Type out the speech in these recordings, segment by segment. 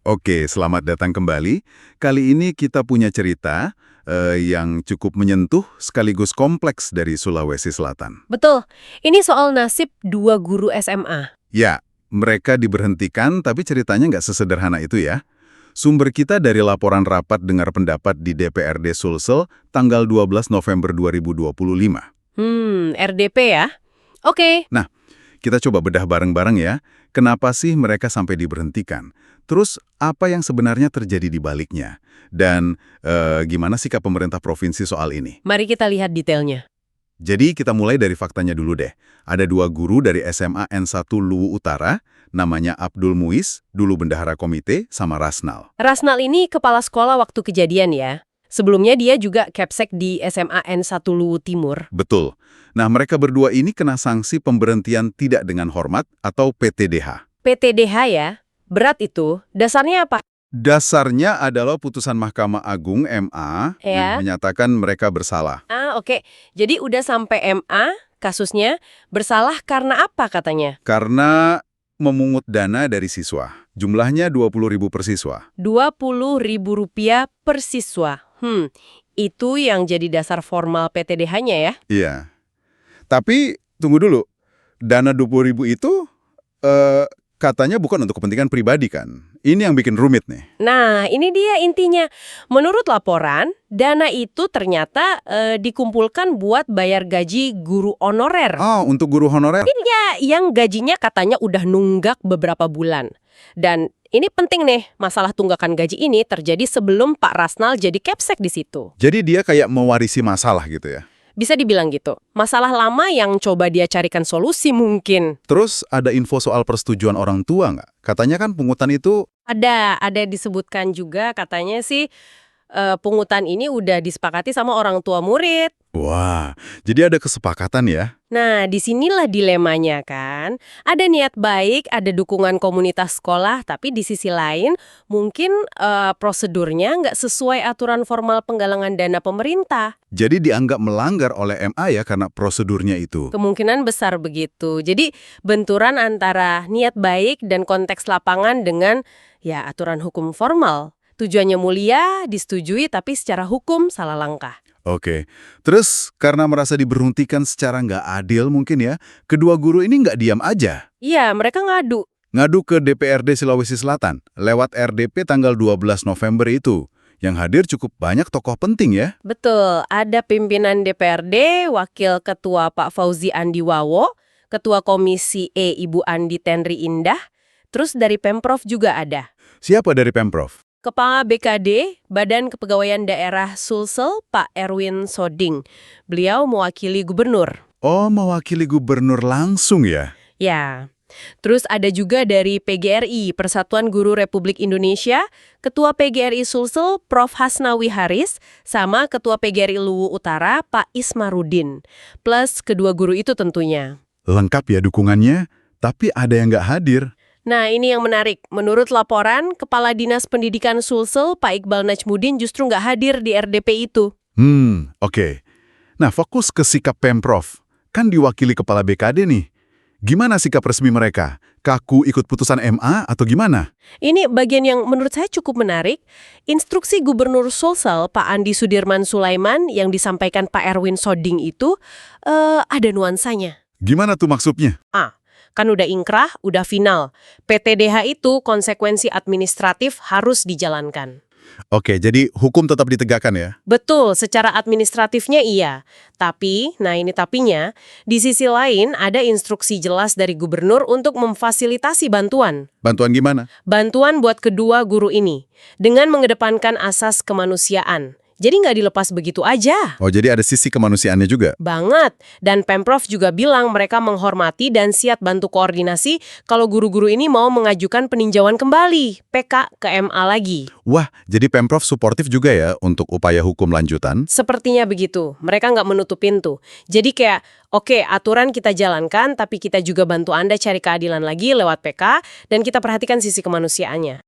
Oke, selamat datang kembali. Kali ini kita punya cerita yang cukup menyentuh sekaligus kompleks dari Sulawesi Selatan. Betul, ini soal nasib dua guru SMA. Ya, mereka diberhentikan tapi ceritanya nggak sesederhana itu ya. Sumber kita dari laporan rapat dengar pendapat di DPRD Sulsel tanggal 12 November 2025. RDP ya? Oke. Nah, kita coba bedah bareng-bareng ya. Kenapa sih mereka sampai diberhentikan? Terus, apa yang sebenarnya terjadi di baliknya? Dan gimana sikap pemerintah provinsi soal ini? Mari kita lihat detailnya. Jadi, kita mulai dari faktanya dulu deh. Ada dua guru dari SMA N1 Luwu Utara, namanya Abdul Muiz, dulu bendahara komite, sama Rasnal. Rasnal ini kepala sekolah waktu kejadian ya. Sebelumnya dia juga Kepsek di SMA N1 Luwu Timur. Betul. Nah, mereka berdua ini kena sanksi pemberhentian tidak dengan hormat atau PTDH. PTDH ya? Berat itu. Dasarnya apa? Dasarnya adalah putusan Mahkamah Agung MA yang Ya. menyatakan mereka bersalah. Oke. Jadi udah sampai MA kasusnya. Bersalah karena apa katanya? Karena memungut dana dari siswa. Jumlahnya 20.000 per siswa. Rp20.000 per siswa. Itu yang jadi dasar formal PTDH-nya ya? Iya. Tapi, tunggu dulu. Dana 20.000 itu katanya bukan untuk kepentingan pribadi kan? Ini yang bikin rumit nih. Nah, ini dia intinya. Menurut laporan, dana itu ternyata dikumpulkan buat bayar gaji guru honorer. Oh, untuk guru honorer? Ya, yang gajinya katanya udah nunggak beberapa bulan. Dan ini penting nih, masalah tunggakan gaji ini terjadi sebelum Pak Rasnal jadi Kepsek di situ. Jadi dia kayak mewarisi masalah gitu ya? Bisa dibilang gitu. Masalah lama yang coba dia carikan solusi mungkin. Terus ada info soal persetujuan orang tua nggak? Katanya kan pungutan itu... Ada disebutkan juga katanya sih pungutan ini udah disepakati sama orang tua murid. Wah, jadi ada kesepakatan ya? Nah, disinilah dilemanya kan. Ada niat baik, ada dukungan komunitas sekolah, tapi di sisi lain mungkin prosedurnya nggak sesuai aturan formal penggalangan dana pemerintah. Jadi dianggap melanggar oleh MA ya karena prosedurnya itu? Kemungkinan besar begitu. Jadi benturan antara niat baik dan konteks lapangan dengan ya aturan hukum formal. Tujuannya mulia, disetujui, tapi secara hukum salah langkah. Oke, terus karena merasa diberhentikan secara nggak adil mungkin ya, kedua guru ini nggak diam aja. Iya, mereka ngadu. Ngadu ke DPRD Sulawesi Selatan, lewat RDP tanggal 12 November itu. Yang hadir cukup banyak tokoh penting ya. Betul, ada pimpinan DPRD, Wakil Ketua Pak Fauzi Andiwawo, Ketua Komisi E Ibu Andi Tenri Indah, terus dari Pemprov juga ada. Siapa dari Pemprov? Kepala BKD, Badan Kepegawaian Daerah Sulsel, Pak Erwin Soding. Beliau mewakili gubernur. Oh, mewakili gubernur langsung ya? Ya. Terus ada juga dari PGRI, Persatuan Guru Republik Indonesia, Ketua PGRI Sulsel, Prof. Hasnawi Haris, sama Ketua PGRI Luwu Utara, Pak Ismarudin. Plus kedua guru itu tentunya. Lengkap ya dukungannya, tapi ada yang nggak hadir. Nah, ini yang menarik. Menurut laporan, Kepala Dinas Pendidikan Sulsel, Pak Iqbal Najmudin justru nggak hadir di RDP itu. Oke. Nah, fokus ke sikap Pemprov. Kan diwakili Kepala BKD nih. Gimana sikap resmi mereka? Kaku ikut putusan MA atau gimana? Ini bagian yang menurut saya cukup menarik. Instruksi Gubernur Sulsel, Pak Andi Sudirman Sulaiman, yang disampaikan Pak Erwin Soding itu ada nuansanya. Gimana tuh maksudnya? Kan udah ingkrah, udah final. PTDH itu konsekuensi administratif harus dijalankan. Oke, jadi hukum tetap ditegakkan ya? Betul, secara administratifnya iya. Tapi, nah ini tapinya, di sisi lain ada instruksi jelas dari gubernur untuk memfasilitasi bantuan. Bantuan gimana? Bantuan buat kedua guru ini, dengan mengedepankan asas kemanusiaan. Jadi nggak dilepas begitu aja. Oh, jadi ada sisi kemanusiaannya juga? Banget. Dan Pemprov juga bilang mereka menghormati dan siap bantu koordinasi kalau guru-guru ini mau mengajukan peninjauan kembali, PK ke MA lagi. Wah, jadi Pemprov suportif juga ya untuk upaya hukum lanjutan? Sepertinya begitu. Mereka nggak menutup pintu. Jadi kayak, oke, aturan kita jalankan, tapi kita juga bantu Anda cari keadilan lagi lewat PK, dan kita perhatikan sisi kemanusiaannya.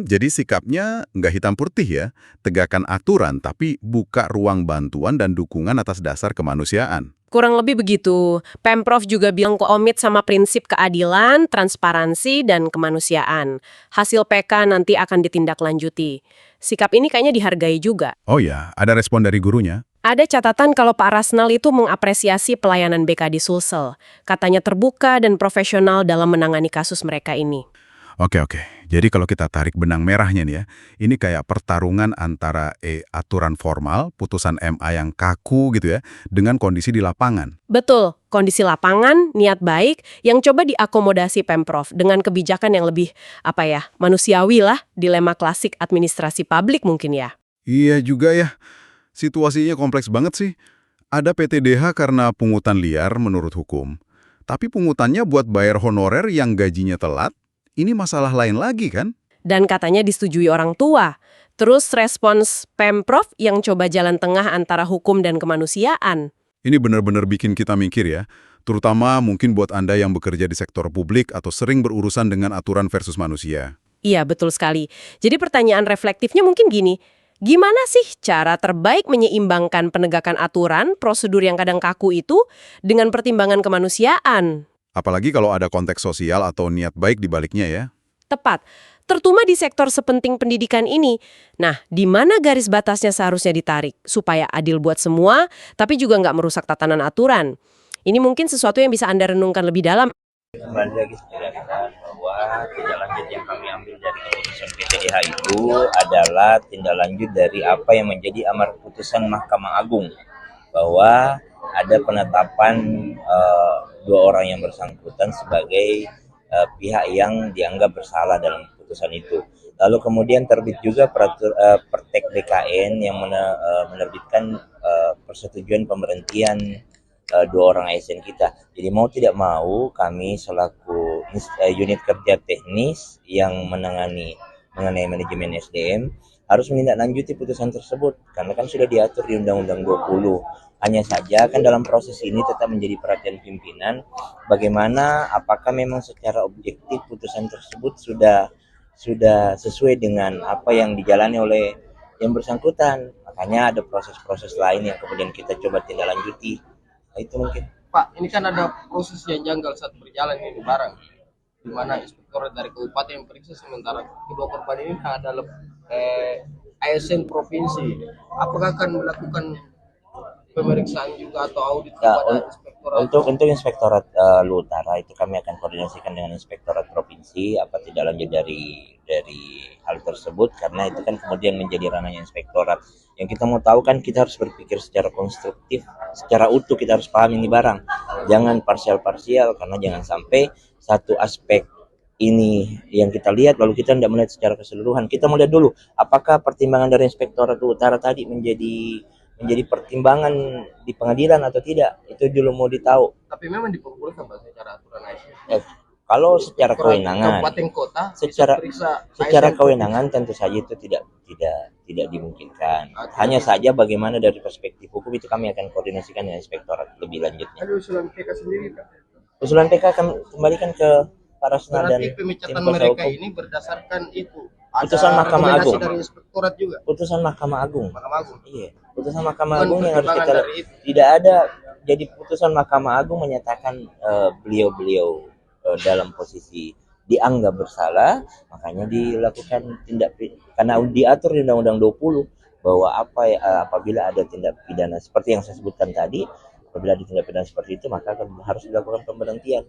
Jadi sikapnya nggak hitam putih ya, tegakkan aturan tapi buka ruang bantuan dan dukungan atas dasar kemanusiaan. Kurang lebih begitu. Pemprov juga bilang komit sama prinsip keadilan, transparansi, dan kemanusiaan. Hasil PK nanti akan ditindaklanjuti. Sikap ini kayaknya dihargai juga. Oh ya, ada respon dari gurunya? Ada catatan kalau Pak Rasnal itu mengapresiasi pelayanan BK di Sulsel. Katanya terbuka dan profesional dalam menangani kasus mereka ini. Oke. Jadi kalau kita tarik benang merahnya nih ya, ini kayak pertarungan antara aturan formal, putusan MA yang kaku gitu ya, dengan kondisi di lapangan. Betul, kondisi lapangan, niat baik, yang coba diakomodasi Pemprov dengan kebijakan yang lebih, manusiawi lah, dilema klasik administrasi publik mungkin ya. Iya juga ya, situasinya kompleks banget sih. Ada PTDH karena pungutan liar menurut hukum, tapi pungutannya buat bayar honorer yang gajinya telat, ini masalah lain lagi kan? Dan katanya disetujui orang tua. Terus respons Pemprov yang coba jalan tengah antara hukum dan kemanusiaan. Ini benar-benar bikin kita mikir ya, terutama mungkin buat Anda yang bekerja di sektor publik atau sering berurusan dengan aturan versus manusia. Iya, betul sekali. Jadi pertanyaan reflektifnya mungkin gini, gimana sih cara terbaik menyeimbangkan penegakan aturan, prosedur yang kadang kaku itu, dengan pertimbangan kemanusiaan? Apalagi kalau ada konteks sosial atau niat baik di baliknya ya. Tepat. Terutama di sektor sepenting pendidikan ini. Nah, di mana garis batasnya seharusnya ditarik supaya adil buat semua, tapi juga nggak merusak tatanan aturan? Ini mungkin sesuatu yang bisa Anda renungkan lebih dalam. Kembali lagi saya katakan bahwa tindak lanjut yang kami ambil dari keputusan PTDH itu adalah tindak lanjut dari apa yang menjadi amar putusan Mahkamah Agung, bahwa ada penetapan dua orang yang bersangkutan sebagai pihak yang dianggap bersalah dalam putusan itu. Lalu kemudian terbit juga Pertek BKN yang menerbitkan persetujuan pemberhentian dua orang ASN kita. Jadi mau tidak mau kami selaku unit kerja teknis yang menangani mengenai manajemen SDM harus menindaklanjuti putusan tersebut karena kan sudah diatur di Undang-Undang 20. Hanya saja kan dalam proses ini tetap menjadi perhatian pimpinan bagaimana apakah memang secara objektif putusan tersebut sudah sesuai dengan apa yang dijalani oleh yang bersangkutan. Makanya ada proses-proses lain yang kemudian kita coba tindak lanjuti. Nah, itu mungkin. Pak, ini kan ada proses yang janggal saat berjalan ini barang, di mana inspektorat dari kabupaten periksa sementara kedua korban ini adalah ASN provinsi. Apakah akan melakukan pemeriksaan juga atau audit kepada inspektorat? Untuk inspektorat Luwu Utara itu kami akan koordinasikan dengan inspektorat provinsi apa tidak lanjut dari hal tersebut karena itu kan kemudian menjadi ranahnya inspektorat. Yang kita mau tahu kan kita harus berpikir secara konstruktif, secara utuh kita harus paham ini barang. Jangan parsial-parsial karena jangan sampai satu aspek ini yang kita lihat lalu kita tidak melihat secara keseluruhan. Kita melihat dulu apakah pertimbangan dari inspektorat Luwu Utara tadi menjadi pertimbangan di pengadilan atau tidak, itu dulu mau ditahu. Tapi memang diperbolehkan Pak secara aturan ASN. Kalau secara kewenangan, kabupaten kota secara kewenangan tentu saja itu tidak dimungkinkan. Okay. Hanya saja bagaimana dari perspektif hukum itu kami akan koordinasikan dengan inspektorat lebih lanjutnya. Ada usulan PK sendiri Pak? Usulan PK akan kembalikan ke Pak Rasnal dan berarti pemecatan tim kuasa mereka hukum. ini berdasarkan itu. Putusan Mahkamah rekomendasi Agung. dari inspektorat juga. Putusan Mahkamah Agung. Mahkamah Agung. Iya, putusan Mahkamah Bukan Agung yang harus pertimbangan kita dari itu. tidak ada. Jadi putusan Mahkamah Agung menyatakan beliau dalam posisi dianggap bersalah, makanya dilakukan karena diatur di Undang-Undang 20 bahwa apabila ada tindak pidana seperti yang saya sebutkan tadi, apabila ada tindak pidana seperti itu maka harus dilakukan pemberhentian.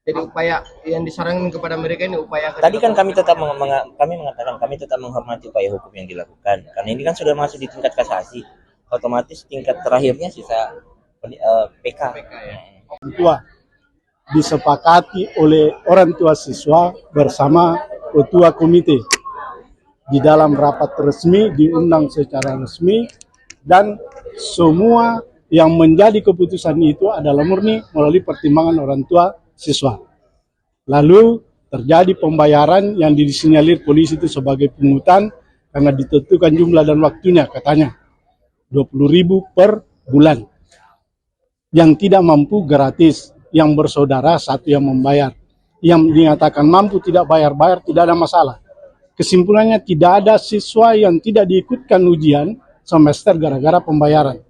Jadi upaya yang disarankan kepada mereka ini upaya Tadi kan kami tetap kami mengatakan kami tetap menghormati upaya hukum yang dilakukan. Karena ini kan sudah masuk di tingkat kasasi, otomatis tingkat terakhirnya sisa PK. ya. Tua disepakati oleh orang tua siswa bersama ketua komite di dalam rapat resmi, diundang secara resmi, dan semua yang menjadi keputusan itu adalah murni melalui pertimbangan orang tua siswa. Lalu terjadi pembayaran yang disinyalir polisi itu sebagai pungutan karena ditentukan jumlah dan waktunya, katanya 20.000 per bulan. Yang tidak mampu gratis, yang bersaudara satu yang membayar. Yang dinyatakan mampu tidak bayar tidak ada masalah. Kesimpulannya tidak ada siswa yang tidak diikutkan ujian semester gara-gara pembayaran.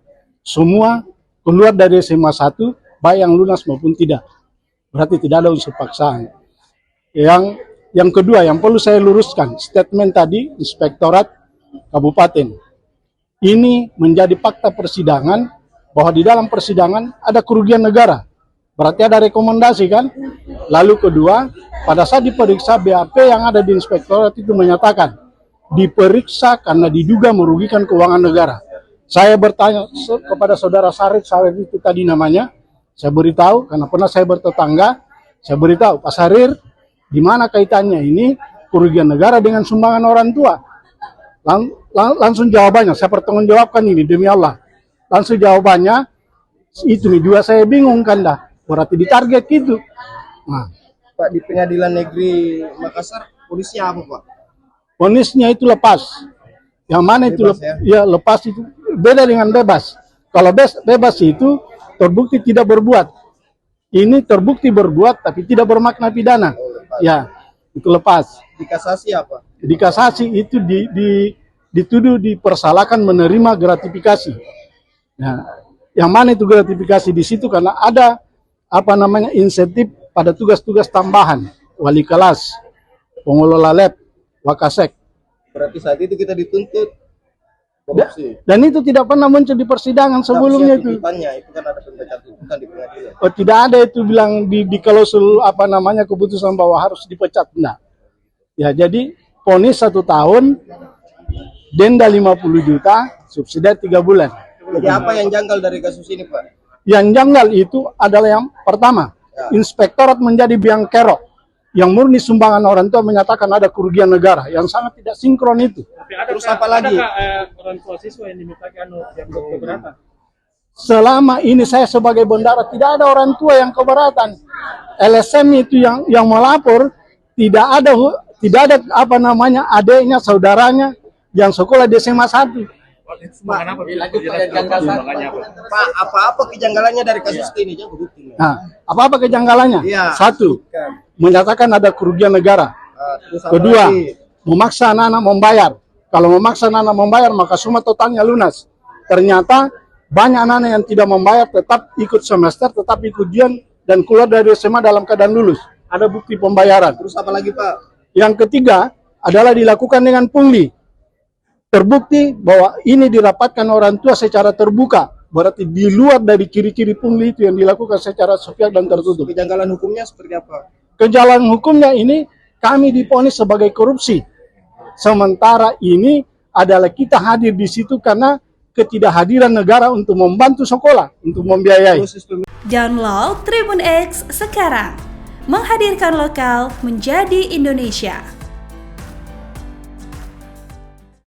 Semua keluar dari SMA 1, baik yang lunas maupun tidak. Berarti tidak ada unsur paksaan. Yang kedua, yang perlu saya luruskan, statement tadi Inspektorat Kabupaten. Ini menjadi fakta persidangan, bahwa di dalam persidangan ada kerugian negara. Berarti ada rekomendasi kan? Lalu kedua, pada saat diperiksa BAP yang ada di Inspektorat itu menyatakan, diperiksa karena diduga merugikan keuangan negara. Saya bertanya kepada saudara Sarif itu tadi namanya, saya beritahu, karena pernah saya bertetangga, saya beritahu, Pak Sarir, di mana kaitannya ini kerugian negara dengan sumbangan orang tua? Langsung jawabannya, saya pertanggungjawabkan ini demi Allah. Langsung jawabannya, itu nih dua saya bingung kan dah, berarti ditarget gitu. Nah, Pak, di Pengadilan Negeri Makassar polisinya apa Pak? vonisnya itu lepas. Yang mana itu Bebas, ya lepas itu beda dengan bebas. Kalau bebas itu terbukti tidak berbuat. Ini terbukti berbuat tapi tidak bermakna pidana. Ya, itu lepas. Di kasasi apa? Di kasasi itu dituduh dipersalahkan menerima gratifikasi. Nah, yang mana itu gratifikasi di situ karena ada insentif pada tugas-tugas tambahan, wali kelas, pengelola lab, wakasek. Berarti saat itu kita dituntut korupsi. Dan itu tidak pernah muncul di persidangan sebelumnya itu. Itu kan ada pembacaan tuntutan di pengadilan. Oh, tidak ada itu bilang di klausul keputusan bahwa harus dipecat. Enggak. Ya, jadi vonis 1 tahun, denda 50 juta, subsidi 3 bulan. Jadi apa yang janggal dari kasus ini Pak? Yang janggal itu adalah yang pertama, Inspektorat menjadi biang kerok. Yang murni sumbangan orang tua menyatakan ada kerugian negara, yang sangat tidak sinkron itu. Terus apa lagi? Orang tua siswa yang dimintakan yang keberatan? Selama ini saya sebagai bendara tidak ada orang tua yang keberatan. LSM itu yang melapor tidak ada adiknya, saudaranya yang sekolah di SMA 1. Pak, apa kejanggalannya dari kasus ini? Jangan bukti. Nah, apa kejanggalannya? Iya. 1, menyatakan ada kerugian negara. Terus apa Kedua, lagi? memaksa anak-anak membayar. Kalau memaksa anak-anak membayar, maka summa totalnya lunas. Ternyata banyak anak-anak yang tidak membayar, tetap ikut semester, tetap ikut ujian, dan keluar dari SMA dalam keadaan lulus. Ada bukti pembayaran. Terus apa lagi Pak? Yang ketiga adalah dilakukan dengan pungli. Terbukti bahwa ini dirapatkan orang tua secara terbuka. Berarti di luar dari ciri-ciri pungli itu yang dilakukan secara sepihak dan tertutup. Kejanggalan hukumnya seperti apa? Kejanggalan hukumnya ini kami divonis sebagai korupsi. Sementara ini adalah kita hadir di situ karena ketidakhadiran negara untuk membantu sekolah, untuk membiayai. Download Tribun X sekarang. Menghadirkan lokal menjadi Indonesia.